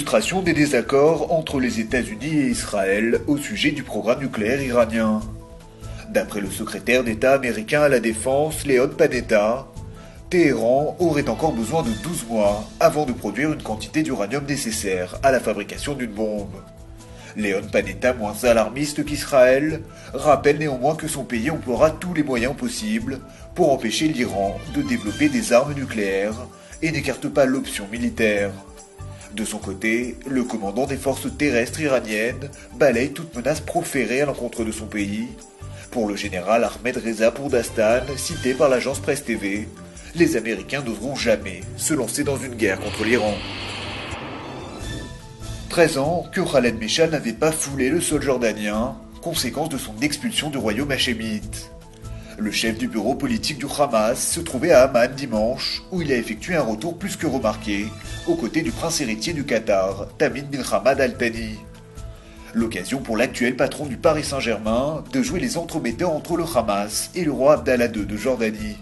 Illustration des désaccords entre les États-Unis et Israël au sujet du programme nucléaire iranien. D'après le secrétaire d'État américain à la Défense, Leon Panetta, Téhéran aurait encore besoin de 12 mois avant de produire une quantité d'uranium nécessaire à la fabrication d'une bombe. Leon Panetta, moins alarmiste qu'Israël, rappelle néanmoins que son pays emploiera tous les moyens possibles pour empêcher l'Iran de développer des armes nucléaires et n'écarte pas l'option militaire. De son côté, le commandant des forces terrestres iraniennes balaye toute menace proférée à l'encontre de son pays. Pour le général Ahmed Reza Pourdastan, cité par l'agence Presse TV, les Américains n'oseront jamais se lancer dans une guerre contre l'Iran. 13 ans que Khaled Meshaal n'avait pas foulé le sol jordanien, conséquence de son expulsion du royaume hachémite. Le chef du bureau politique du Hamas se trouvait à Amman dimanche, où il a effectué un retour plus que remarqué, aux côtés du prince héritier du Qatar, Tamim bin Hamad Al Thani. L'occasion pour l'actuel patron du Paris Saint-Germain de jouer les entremetteurs entre le Hamas et le roi Abdallah II de Jordanie.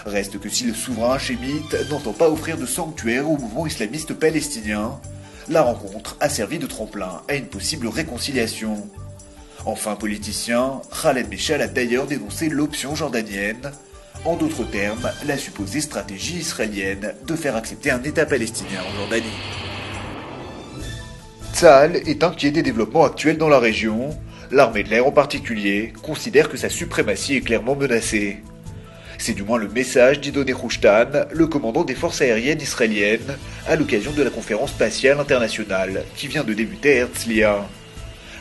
Reste que si le souverain hachémite n'entend pas offrir de sanctuaire au mouvement islamiste palestinien, la rencontre a servi de tremplin à une possible réconciliation. Enfin politicien, Khaled Meshaal a d'ailleurs dénoncé l'option jordanienne, en d'autres termes, la supposée stratégie israélienne de faire accepter un État palestinien en Jordanie. Tsahal est inquiet des développements actuels dans la région. L'armée de l'air en particulier considère que sa suprématie est clairement menacée. C'est du moins le message d'Ido Nehushtan, le commandant des forces aériennes israéliennes, à l'occasion de la conférence spatiale internationale qui vient de débuter à Herzliya.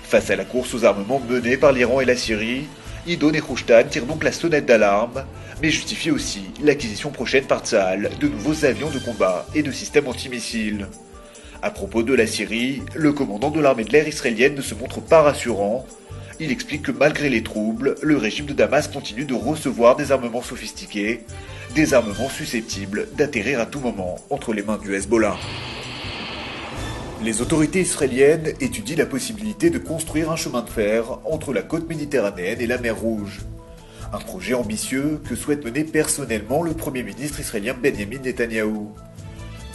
Face à la course aux armements menée par l'Iran et la Syrie, Ido Nehushtan tire donc la sonnette d'alarme, mais justifie aussi l'acquisition prochaine par Tsahal de nouveaux avions de combat et de systèmes antimissiles. À propos de la Syrie, le commandant de l'armée de l'air israélienne ne se montre pas rassurant. Il explique que malgré les troubles, le régime de Damas continue de recevoir des armements sophistiqués, des armements susceptibles d'atterrir à tout moment entre les mains du Hezbollah. Les autorités israéliennes étudient la possibilité de construire un chemin de fer entre la côte méditerranéenne et la mer Rouge. Un projet ambitieux que souhaite mener personnellement le Premier ministre israélien Benjamin Netanyahou.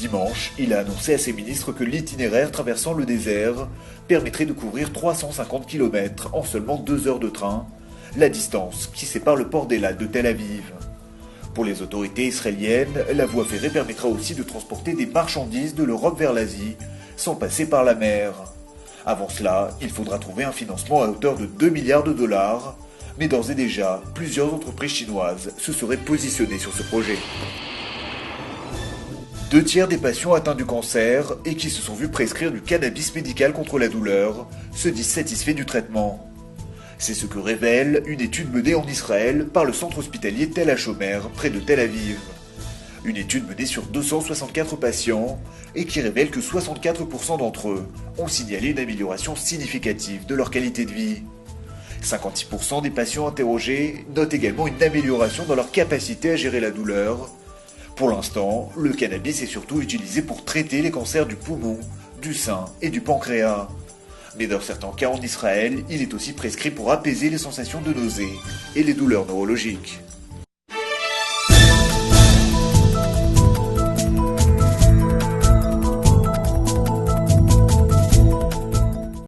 Dimanche, il a annoncé à ses ministres que l'itinéraire traversant le désert permettrait de couvrir 350 km en seulement 2 heures de train, la distance qui sépare le port d'Elad de Tel Aviv. Pour les autorités israéliennes, la voie ferrée permettra aussi de transporter des marchandises de l'Europe vers l'Asie, sans passer par la mer. Avant cela, il faudra trouver un financement à hauteur de 2 milliards de dollars, mais d'ores et déjà, plusieurs entreprises chinoises se seraient positionnées sur ce projet. 2 tiers des patients atteints du cancer et qui se sont vus prescrire du cannabis médical contre la douleur se disent satisfaits du traitement. C'est ce que révèle une étude menée en Israël par le centre hospitalier Tel HaShomer près de Tel Aviv. Une étude menée sur 264 patients et qui révèle que 64% d'entre eux ont signalé une amélioration significative de leur qualité de vie. 56% des patients interrogés notent également une amélioration dans leur capacité à gérer la douleur. Pour l'instant, le cannabis est surtout utilisé pour traiter les cancers du poumon, du sein et du pancréas. Mais dans certains cas en Israël, il est aussi prescrit pour apaiser les sensations de nausée et les douleurs neurologiques.